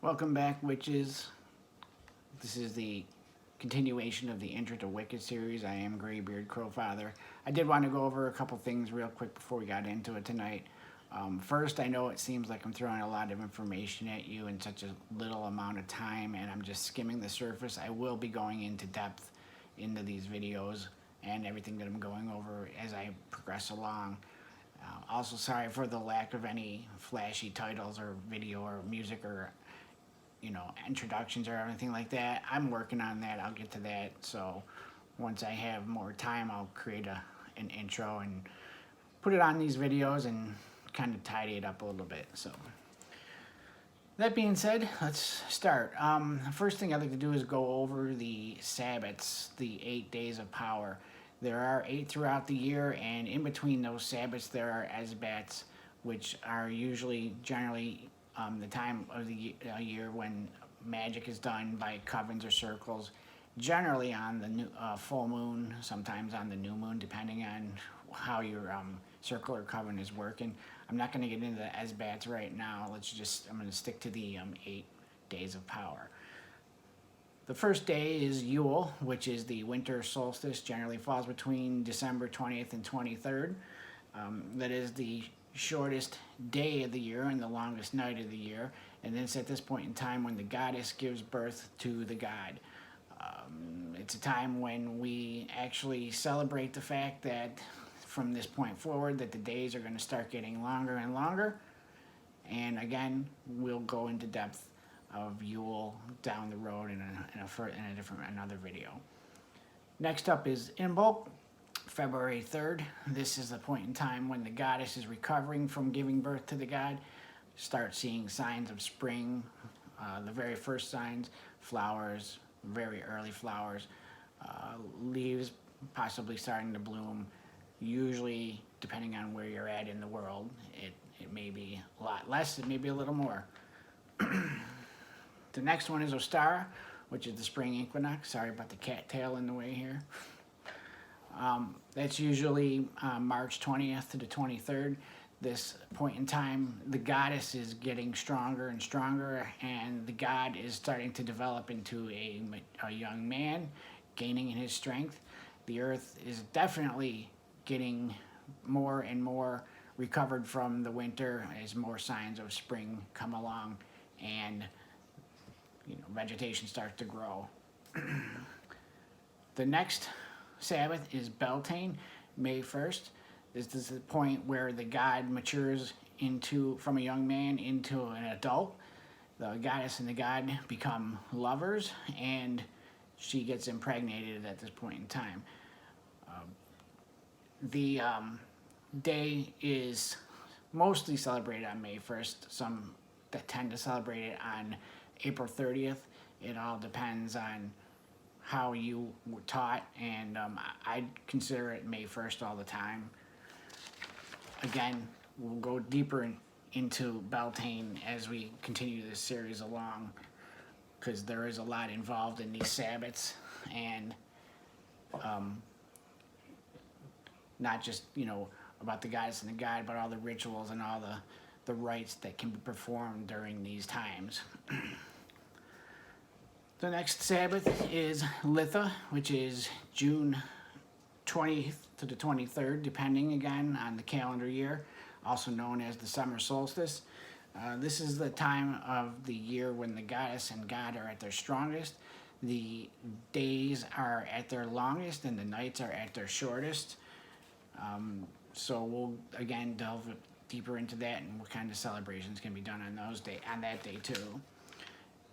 Welcome back, witches. This is the continuation of the Intro to Wicca series. I am Graybeard Crowfather. I did want to go over a couple things real quick before we got into it tonight. First, I know it seems like I'm throwing a lot of information at you in such a little amount of time, and I'm just skimming the surface. I will be going into depth into these videos and everything that I'm going over as I progress along. Also, sorry for the lack of any flashy titles or video or music or introductions or anything like that. I'm working on that. I'll get to that. So once I have more time, I'll create an intro and put it on these videos and kind of tidy it up a little bit. So that being said, let's start. The first thing I'd like to do is go over the Sabbats, the 8 days of power. There are 8 throughout the year, and in between those Sabbats there are Esbats, which are generally the time of the year when magic is done by covens or circles, generally on the full moon, sometimes on the new moon, depending on how your circle or coven is working. I'm not going to get into the Esbats right now. I'm going to stick to the 8 days of power. The first day is Yule, which is the winter solstice, generally falls between December 20th and 23rd. That is the shortest day of the year and the longest night of the year, and it's at this point in time when the goddess gives birth to the god. It's a time when we actually celebrate the fact that from this point forward that the days are going to start getting longer and longer, and again we'll go into depth of Yule down the road in another video. Next up is Imbolc, February 3rd. This is the point in time when the goddess is recovering from giving birth to the god. Start seeing signs of spring, the very first signs, flowers, very early flowers, leaves possibly starting to bloom. Usually, depending on where you're at in the world, it may be a lot less, it may be a little more. The next one is Ostara, which is the spring equinox. Sorry about the cat tail in the way here. That's usually March 20th to the 23rd. This point in time, the goddess is getting stronger and stronger, and the god is starting to develop into a young man, gaining in his strength. The earth is definitely getting more and more recovered from the winter as more signs of spring come along, and vegetation starts to grow. The next Sabbath is Beltane, May 1st. This is the point where the god matures from a young man into an adult. The goddess and the god become lovers, and she gets impregnated at this point in time. The day is mostly celebrated on May 1st. Some that tend to celebrate it on April 30th. It all depends on how you were taught, and I consider it May 1st all the time. Again, we'll go deeper into Beltane as we continue this series along, because there is a lot involved in these Sabbats, and not just about the goddess and the god, but all the rituals and all the rites that can be performed during these times. The next Sabbath is Litha, which is June 20th to the 23rd, depending again on the calendar year, also known as the summer solstice. This is the time of the year when the goddess and god are at their strongest. The days are at their longest and the nights are at their shortest. So we'll again delve deeper into that and what kind of celebrations can be done on that day too.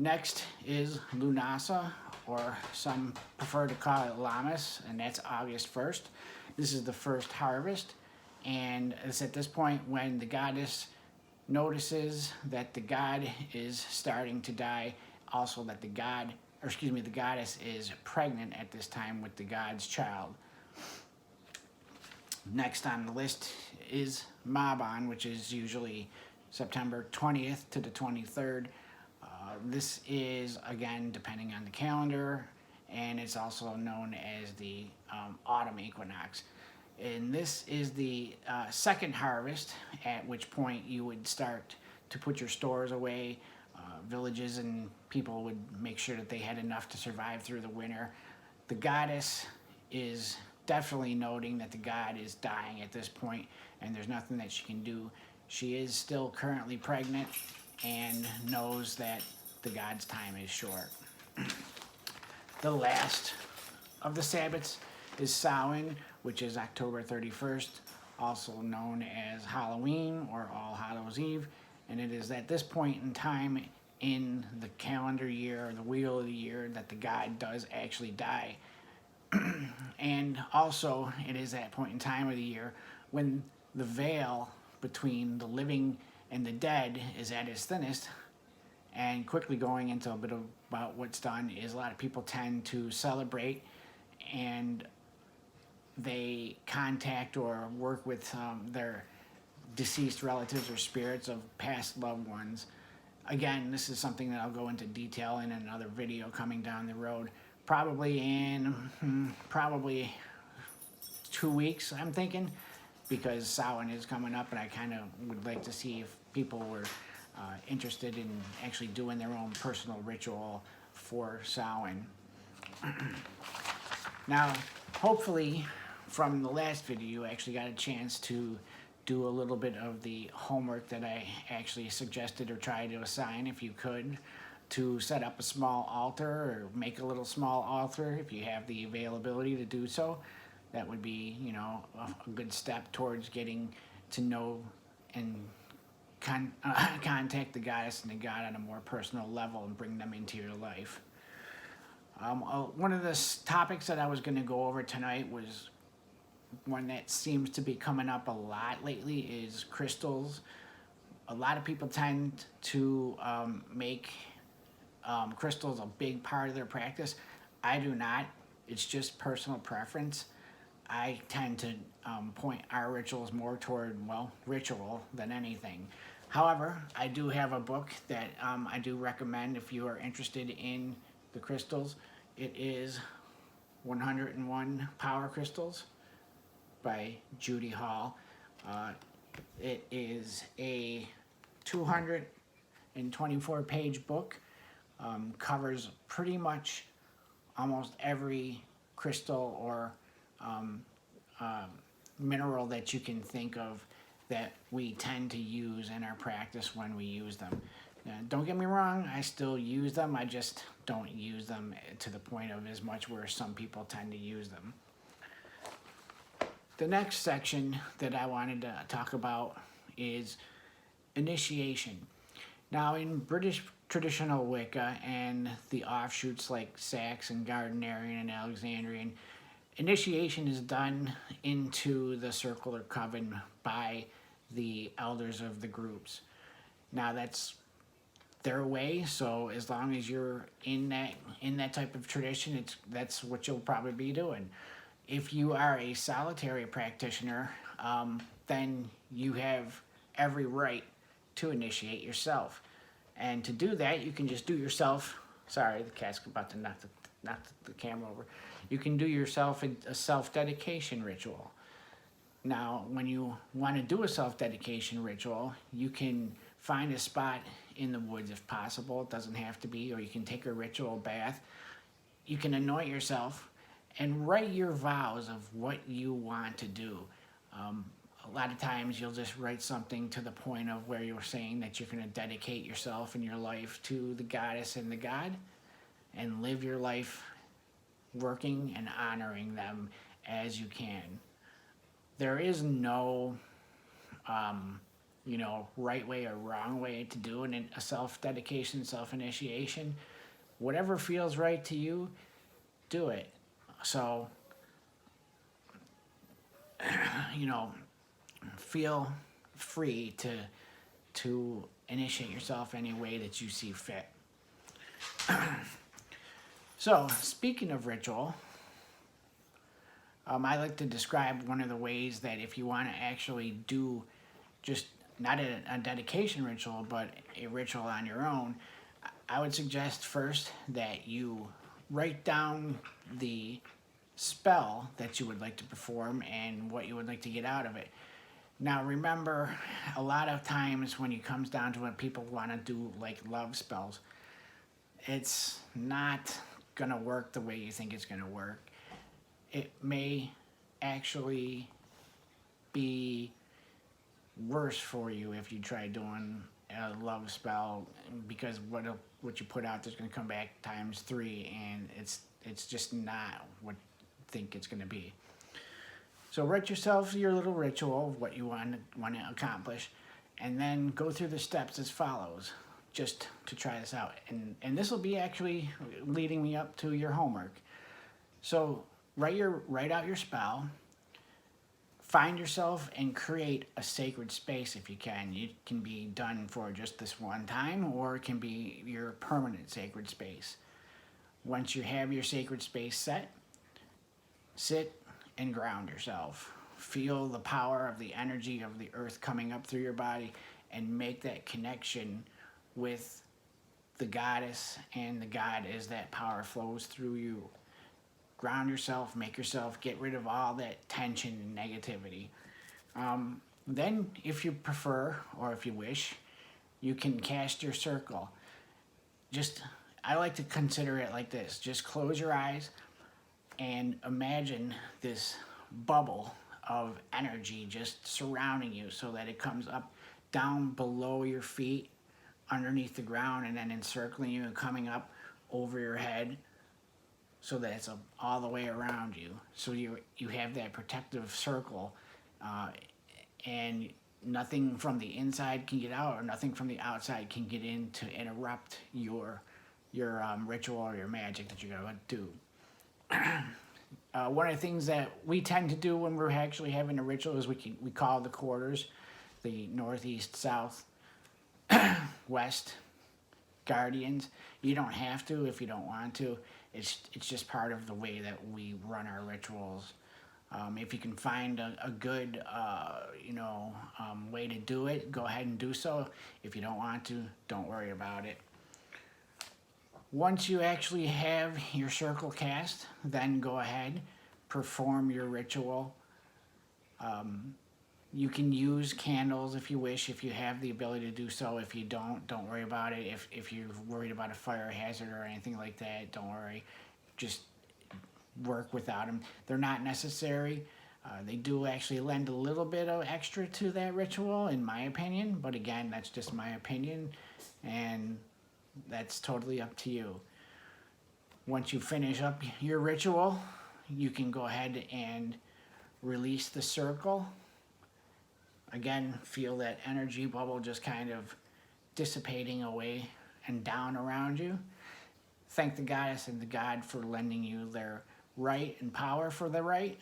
Next is Lunasa, or some prefer to call it Lammas, and that's August 1st. This is the first harvest, and it's at this point when the goddess notices that the god is starting to die, also that the goddess is pregnant at this time with the god's child. Next on the list is Mabon, which is usually September 20th to the 23rd. This is, again, depending on the calendar, and it's also known as the autumn equinox. And this is the second harvest, at which point you would start to put your stores away, villages, and people would make sure that they had enough to survive through the winter. The goddess is definitely noting that the god is dying at this point, and there's nothing that she can do. She is still currently pregnant and knows that the god's time is short. The last of the Sabbats is Samhain, which is October 31st, also known as Halloween or All Hallows Eve, and it is at this point in time in the calendar year, or the wheel of the year, that the god does actually die. And also, it is that point in time of the year when the veil between the living and the dead is at its thinnest. And quickly going into a bit about what's done is a lot of people tend to celebrate, and they contact or work with their deceased relatives or spirits of past loved ones. Again, this is something that I'll go into detail in another video coming down the road. Probably in 2 weeks, I'm thinking, because Samhain is coming up, and I kind of would like to see if people were interested in actually doing their own personal ritual for Samhain. Now, hopefully, from the last video, you actually got a chance to do a little bit of the homework that I actually suggested or tried to assign, if you could, to set up a small altar or make a little small altar if you have the availability to do so. That would be, you know, a good step towards getting to know and contact the goddess and the god on a more personal level and bring them into your life. One of the topics that I was going to go over tonight was one that seems to be coming up a lot lately, is crystals. A lot of people tend to make crystals a big part of their practice. I do not. It's just personal preference. I tend to point our rituals more toward, well, ritual than anything. However, I do have a book that I do recommend if you are interested in the crystals. It is 101 Power Crystals by Judy Hall. It is a 224-page book. Covers pretty much almost every crystal or mineral that you can think of that we tend to use in our practice when we use them. Now, don't get me wrong, I still use them, I just don't use them to the point of as much where some people tend to use them. The next section that I wanted to talk about is initiation. Now, in British traditional Wicca and the offshoots like Saxon, Gardnerian, and Alexandrian, initiation is done into the circle or coven by the elders of the groups. Now, that's their way, so as long as you're in that type of tradition, that's what you'll probably be doing. If you are a solitary practitioner, then you have every right to initiate yourself. And to do that, you can just do yourself, sorry, the cat's about to knock the camera over. You can do yourself a self-dedication ritual. Now, when you want to do a self-dedication ritual, you can find a spot in the woods if possible. It doesn't have to be, or you can take a ritual bath. You can anoint yourself and write your vows of what you want to do. A lot of times you'll just write something to the point of where you're saying that you're going to dedicate yourself and your life to the goddess and the god, and live your life working and honoring them as you can. There is no, right way or wrong way to do a self-dedication, self-initiation. Whatever feels right to you, do it. So, feel free to initiate yourself any way that you see fit. So, speaking of ritual, I like to describe one of the ways that if you want to actually do just not a dedication ritual, but a ritual on your own, I would suggest first that you write down the spell that you would like to perform and what you would like to get out of it. Now remember, a lot of times when it comes down to when people want to do like love spells, it's not gonna work the way you think it's gonna work. It may actually be worse for you if you try doing a love spell, because what you put out there's going to come back times three, and it's just not what you think it's going to be. So write yourself your little ritual of what you want to accomplish, and then go through the steps as follows, just to try this out. And this will be actually leading me up to your homework. So write out your spell. Find yourself and create a sacred space if you can. It can be done for just this one time, or it can be your permanent sacred space. Once you have your sacred space set, sit and ground yourself. Feel the power of the energy of the earth coming up through your body, and make that connection with the goddess and the god as that power flows through you. Ground yourself, make yourself, get rid of all that tension and negativity. Then, if you prefer, or if you wish, you can cast your circle. I like to consider it like this. Just close your eyes and imagine this bubble of energy just surrounding you, so that it comes up down below your feet, underneath the ground, and then encircling you and coming up over your head, so that it's all the way around you. So you have that protective circle, and nothing from the inside can get out, or nothing from the outside can get in to interrupt your ritual or your magic that you're going to do. One of the things that we tend to do when we're actually having a ritual is we call the quarters, the north, east, south, west guardians. You don't have to if you don't want to. It's just part of the way that we run our rituals. If you can find a good way to do it, go ahead and do so. If you don't want to, don't worry about it. Once you actually have your circle cast, then go ahead, perform your ritual. You can use candles if you wish, if you have the ability to do so. If you don't worry about it. If you're worried about a fire hazard or anything like that, don't worry. Just work without them. They're not necessary. They do actually lend a little bit of extra to that ritual, in my opinion. But again, that's just my opinion, and that's totally up to you. Once you finish up your ritual, you can go ahead and release the circle. Again, feel that energy bubble just kind of dissipating away and down around you. Thank the goddess and the god for lending you their right and power for the right.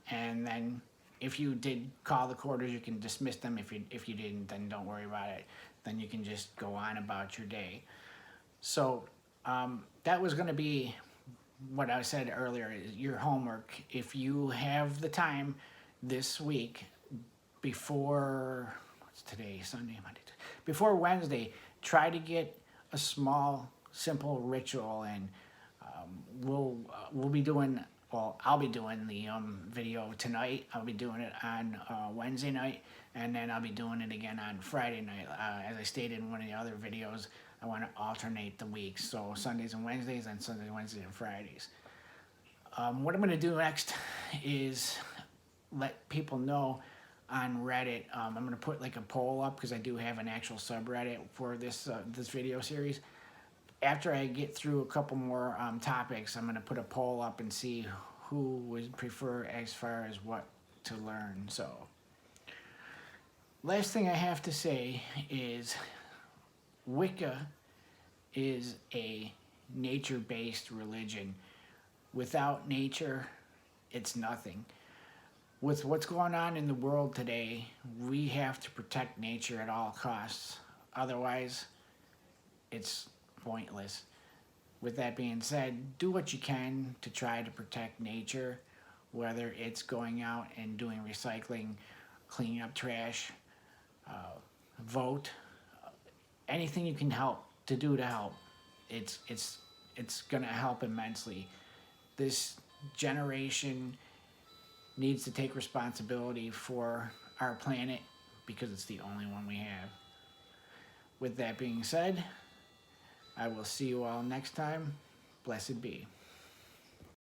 And then if you did call the quarters, you can dismiss them. If you didn't, then don't worry about it. Then you can just go on about your day. So that was going to be what I said earlier, is your homework. If you have the time this week, before, what's today, Sunday, Monday, before Wednesday, try to get a small, simple ritual, and we'll be doing, well, I'll be doing the video tonight. I'll be doing it on Wednesday night, and then I'll be doing it again on Friday night. As I stated in one of the other videos, I want to alternate the weeks, so Sundays and Wednesdays, and Sundays, Wednesdays, and Fridays. What I'm going to do next is let people know on Reddit. I'm going to put like a poll up, because I do have an actual subreddit for this video series. After I get through a couple more topics, I'm going to put a poll up and see who would prefer as far as what to learn. So, last thing I have to say is Wicca is a nature-based religion. Without nature, it's nothing. With what's going on in the world today, we have to protect nature at all costs. Otherwise, it's pointless. With that being said, do what you can to try to protect nature, whether it's going out and doing recycling, cleaning up trash, vote, anything you can help to do to help. It's going to help immensely. This generation needs to take responsibility for our planet because it's the only one we have. With that being said, I will see you all next time. Blessed be.